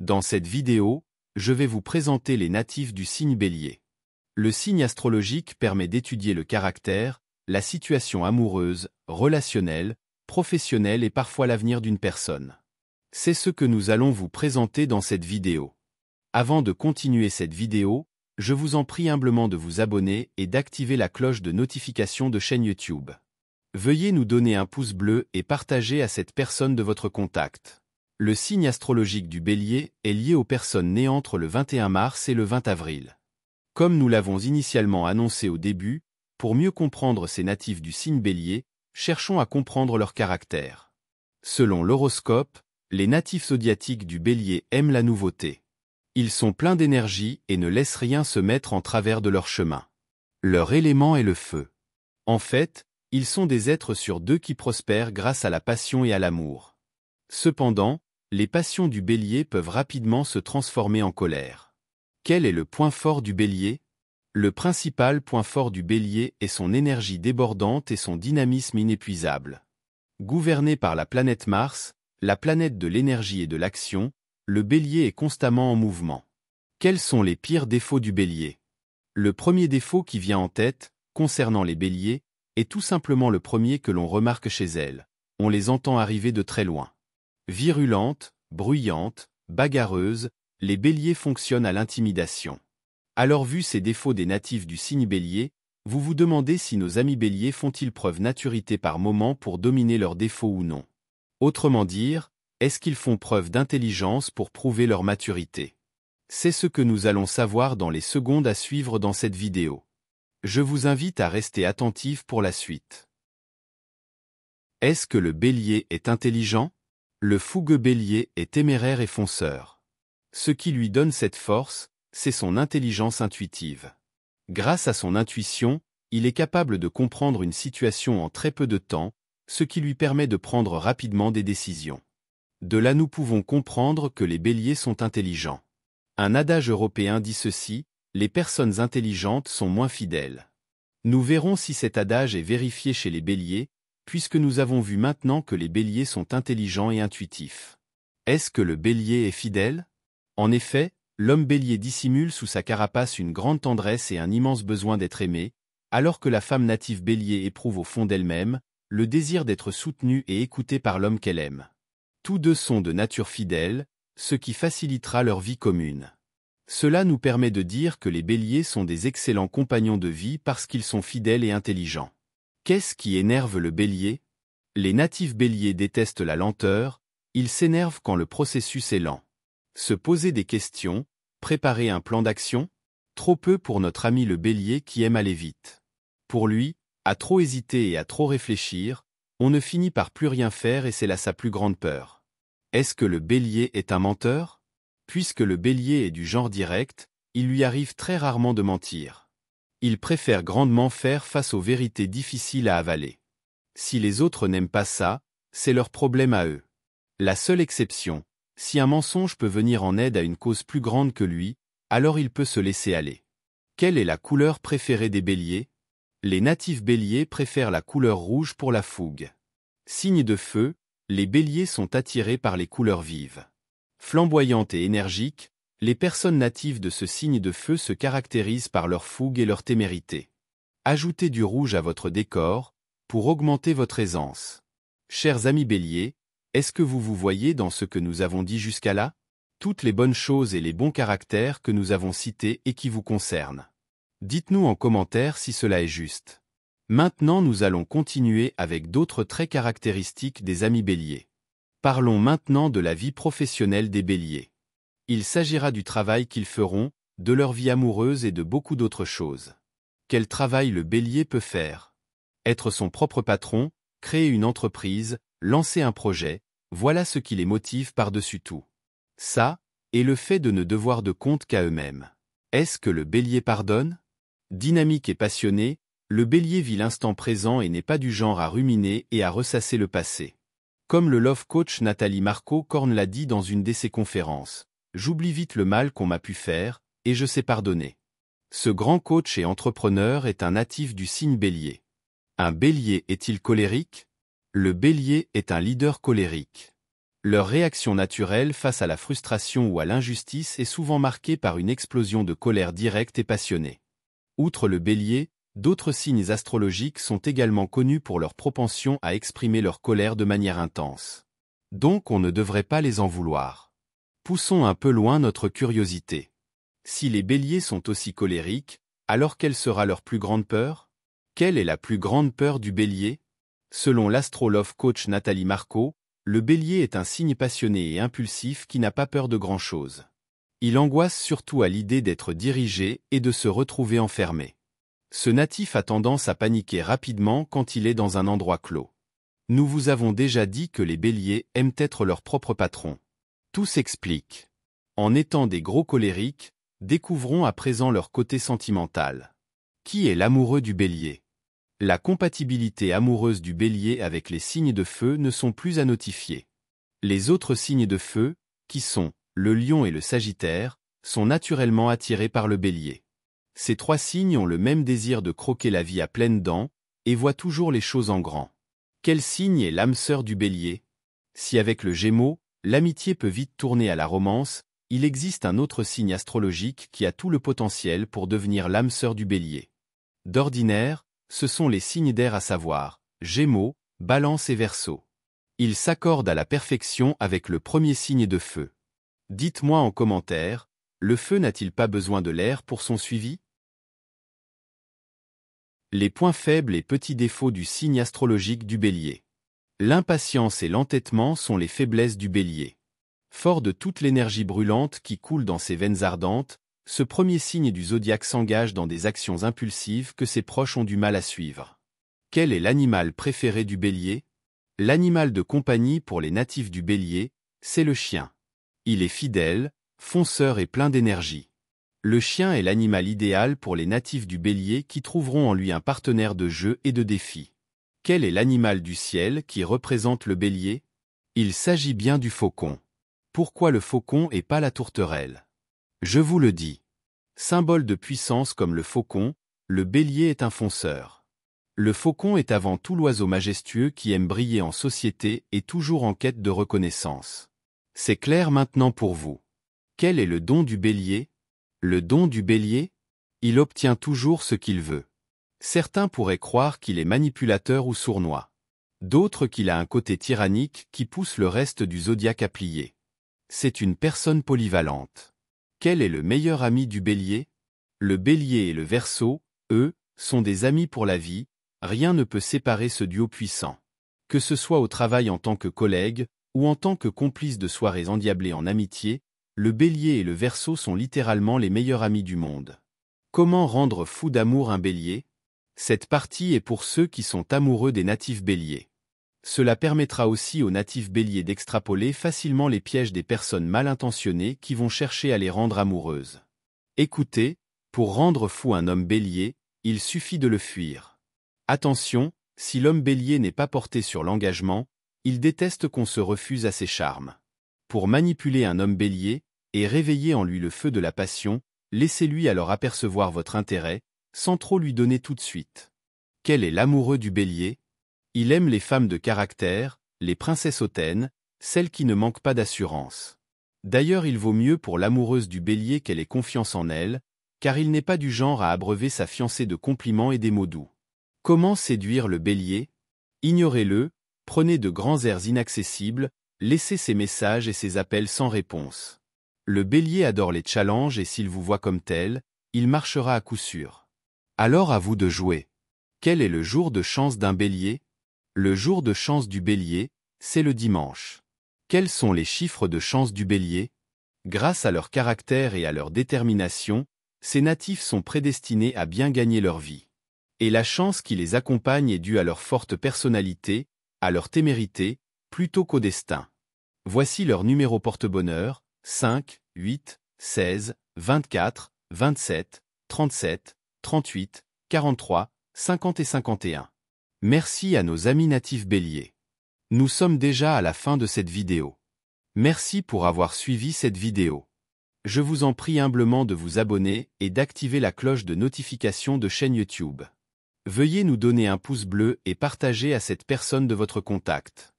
Dans cette vidéo, je vais vous présenter les natifs du signe Bélier. Le signe astrologique permet d'étudier le caractère, la situation amoureuse, relationnelle, professionnelle et parfois l'avenir d'une personne. C'est ce que nous allons vous présenter dans cette vidéo. Avant de continuer cette vidéo, je vous en prie humblement de vous abonner et d'activer la cloche de notification de chaîne YouTube. Veuillez nous donner un pouce bleu et partager à cette personne de votre contact. Le signe astrologique du Bélier est lié aux personnes nées entre le 21 mars et le 20 avril. Comme nous l'avons initialement annoncé au début, pour mieux comprendre ces natifs du signe Bélier, cherchons à comprendre leur caractère. Selon l'horoscope, les natifs zodiaques du Bélier aiment la nouveauté. Ils sont pleins d'énergie et ne laissent rien se mettre en travers de leur chemin. Leur élément est le feu. En fait, ils sont des êtres sur deux qui prospèrent grâce à la passion et à l'amour. Cependant, les passions du Bélier peuvent rapidement se transformer en colère. Quel est le point fort du Bélier? Le principal point fort du Bélier est son énergie débordante et son dynamisme inépuisable. Gouverné par la planète Mars, la planète de l'énergie et de l'action, le Bélier est constamment en mouvement. Quels sont les pires défauts du Bélier? Le premier défaut qui vient en tête, concernant les Béliers, est tout simplement le premier que l'on remarque chez elles. On les entend arriver de très loin. Virulentes, bruyantes, bagarreuses, les Béliers fonctionnent à l'intimidation. Alors vu ces défauts des natifs du signe Bélier, vous vous demandez si nos amis Béliers font-ils preuve maturité par moment pour dominer leurs défauts ou non. Autrement dire, est-ce qu'ils font preuve d'intelligence pour prouver leur maturité? C'est ce que nous allons savoir dans les secondes à suivre dans cette vidéo. Je vous invite à rester attentif pour la suite. Est-ce que le Bélier est intelligent? Le fougueux Bélier est téméraire et fonceur. Ce qui lui donne cette force, c'est son intelligence intuitive. Grâce à son intuition, il est capable de comprendre une situation en très peu de temps, ce qui lui permet de prendre rapidement des décisions. De là nous pouvons comprendre que les Béliers sont intelligents. Un adage européen dit ceci, les personnes intelligentes sont moins fidèles. Nous verrons si cet adage est vérifié chez les Béliers, puisque nous avons vu maintenant que les Béliers sont intelligents et intuitifs. Est-ce que le Bélier est fidèle? En effet, l'homme Bélier dissimule sous sa carapace une grande tendresse et un immense besoin d'être aimé, alors que la femme native Bélier éprouve au fond d'elle-même le désir d'être soutenue et écoutée par l'homme qu'elle aime. Tous deux sont de nature fidèle, ce qui facilitera leur vie commune. Cela nous permet de dire que les Béliers sont des excellents compagnons de vie parce qu'ils sont fidèles et intelligents. Qu'est-ce qui énerve le Bélier? Les natifs Béliers détestent la lenteur, ils s'énervent quand le processus est lent. Se poser des questions, préparer un plan d'action? Trop peu pour notre ami le Bélier qui aime aller vite. Pour lui, à trop hésiter et à trop réfléchir, on ne finit par plus rien faire et c'est là sa plus grande peur. Est-ce que le Bélier est un menteur? Puisque le Bélier est du genre direct, il lui arrive très rarement de mentir. Il préfère grandement faire face aux vérités difficiles à avaler. Si les autres n'aiment pas ça, c'est leur problème à eux. La seule exception, si un mensonge peut venir en aide à une cause plus grande que lui, alors il peut se laisser aller. Quelle est la couleur préférée des Béliers? Les natifs Béliers préfèrent la couleur rouge pour la fougue. Signe de feu, les Béliers sont attirés par les couleurs vives. Flamboyantes et énergiques, les personnes natives de ce signe de feu se caractérisent par leur fougue et leur témérité. Ajoutez du rouge à votre décor, pour augmenter votre aisance. Chers amis Béliers, est-ce que vous vous voyez dans ce que nous avons dit jusqu'à là? Toutes les bonnes choses et les bons caractères que nous avons cités et qui vous concernent. Dites-nous en commentaire si cela est juste. Maintenant nous allons continuer avec d'autres traits caractéristiques des amis Béliers. Parlons maintenant de la vie professionnelle des Béliers. Il s'agira du travail qu'ils feront, de leur vie amoureuse et de beaucoup d'autres choses. Quel travail le Bélier peut faire? Être son propre patron, créer une entreprise, lancer un projet, voilà ce qui les motive par-dessus tout. Ça, et le fait de ne devoir de compte qu'à eux-mêmes. Est-ce que le Bélier pardonne? Dynamique et passionné, le Bélier vit l'instant présent et n'est pas du genre à ruminer et à ressasser le passé. Comme le love coach Nathalie Marco-Korn l'a dit dans une de ses conférences, « J'oublie vite le mal qu'on m'a pu faire, et je sais pardonner ». Ce grand coach et entrepreneur est un natif du signe Bélier. Un Bélier est-il colérique? Le Bélier est un leader colérique. Leur réaction naturelle face à la frustration ou à l'injustice est souvent marquée par une explosion de colère directe et passionnée. Outre le Bélier, d'autres signes astrologiques sont également connus pour leur propension à exprimer leur colère de manière intense. Donc on ne devrait pas les en vouloir. Poussons un peu loin notre curiosité. Si les Béliers sont aussi colériques, alors quelle sera leur plus grande peur? Quelle est la plus grande peur du Bélier? Selon l'astro-love coach Nathalie Marco, le Bélier est un signe passionné et impulsif qui n'a pas peur de grand-chose. Il angoisse surtout à l'idée d'être dirigé et de se retrouver enfermé. Ce natif a tendance à paniquer rapidement quand il est dans un endroit clos. Nous vous avons déjà dit que les Béliers aiment être leurs propres patrons. Tout s'explique. En étant des gros colériques, découvrons à présent leur côté sentimental. Qui est l'amoureux du Bélier? La compatibilité amoureuse du Bélier avec les signes de feu ne sont plus à notifier. Les autres signes de feu, qui sont le Lion et le Sagittaire, sont naturellement attirés par le Bélier. Ces trois signes ont le même désir de croquer la vie à pleines dents et voient toujours les choses en grand. Quel signe est l'âme sœur du Bélier? Si avec le Gémeaux, l'amitié peut vite tourner à la romance, il existe un autre signe astrologique qui a tout le potentiel pour devenir l'âme sœur du Bélier. D'ordinaire, ce sont les signes d'air à savoir, Gémeaux, Balance et Verseau. Ils s'accordent à la perfection avec le premier signe de feu. Dites-moi en commentaire, le feu n'a-t-il pas besoin de l'air pour son suivi? Les points faibles et petits défauts du signe astrologique du Bélier. L'impatience et l'entêtement sont les faiblesses du Bélier. Fort de toute l'énergie brûlante qui coule dans ses veines ardentes, ce premier signe du zodiaque s'engage dans des actions impulsives que ses proches ont du mal à suivre. Quel est l'animal préféré du Bélier? L'animal de compagnie pour les natifs du Bélier, c'est le chien. Il est fidèle, fonceur et plein d'énergie. Le chien est l'animal idéal pour les natifs du Bélier qui trouveront en lui un partenaire de jeu et de défi. Quel est l'animal du ciel qui représente le Bélier? Il s'agit bien du faucon. Pourquoi le faucon et pas la tourterelle? Je vous le dis. Symbole de puissance comme le faucon, le Bélier est un fonceur. Le faucon est avant tout l'oiseau majestueux qui aime briller en société et toujours en quête de reconnaissance. C'est clair maintenant pour vous. Quel est le don du Bélier? Le don du Bélier? Il obtient toujours ce qu'il veut. Certains pourraient croire qu'il est manipulateur ou sournois. D'autres qu'il a un côté tyrannique qui pousse le reste du zodiaque à plier. C'est une personne polyvalente. Quel est le meilleur ami du Bélier? Le Bélier et le Verseau, eux, sont des amis pour la vie, rien ne peut séparer ce duo puissant. Que ce soit au travail en tant que collègue, ou en tant que complice de soirées endiablées en amitié, le Bélier et le Verseau sont littéralement les meilleurs amis du monde. Comment rendre fou d'amour un Bélier? Cette partie est pour ceux qui sont amoureux des natifs Béliers. Cela permettra aussi aux natifs Béliers d'extrapoler facilement les pièges des personnes mal intentionnées qui vont chercher à les rendre amoureuses. Écoutez, pour rendre fou un homme Bélier, il suffit de le fuir. Attention, si l'homme Bélier n'est pas porté sur l'engagement, il déteste qu'on se refuse à ses charmes. Pour manipuler un homme Bélier, et réveiller en lui le feu de la passion, laissez-lui alors apercevoir votre intérêt, sans trop lui donner tout de suite. Quel est l'amoureux du Bélier? Il aime les femmes de caractère, les princesses hautaines, celles qui ne manquent pas d'assurance. D'ailleurs il vaut mieux pour l'amoureuse du Bélier qu'elle ait confiance en elle, car il n'est pas du genre à abreuver sa fiancée de compliments et des mots doux. Comment séduire le Bélier? Ignorez-le, prenez de grands airs inaccessibles, laissez ses messages et ses appels sans réponse. Le Bélier adore les challenges et s'il vous voit comme tel, il marchera à coup sûr. Alors à vous de jouer. Quel est le jour de chance d'un Bélier? Le jour de chance du Bélier, c'est le dimanche. Quels sont les chiffres de chance du Bélier? Grâce à leur caractère et à leur détermination, ces natifs sont prédestinés à bien gagner leur vie. Et la chance qui les accompagne est due à leur forte personnalité, à leur témérité, plutôt qu'au destin. Voici leur numéro porte-bonheur, 5, 8, 16, 24, 27, 37, 38, 43, 50 et 51. Merci à nos amis natifs Bélier. Nous sommes déjà à la fin de cette vidéo. Merci pour avoir suivi cette vidéo. Je vous en prie humblement de vous abonner et d'activer la cloche de notification de chaîne YouTube. Veuillez nous donner un pouce bleu et partager à cette personne de votre contact.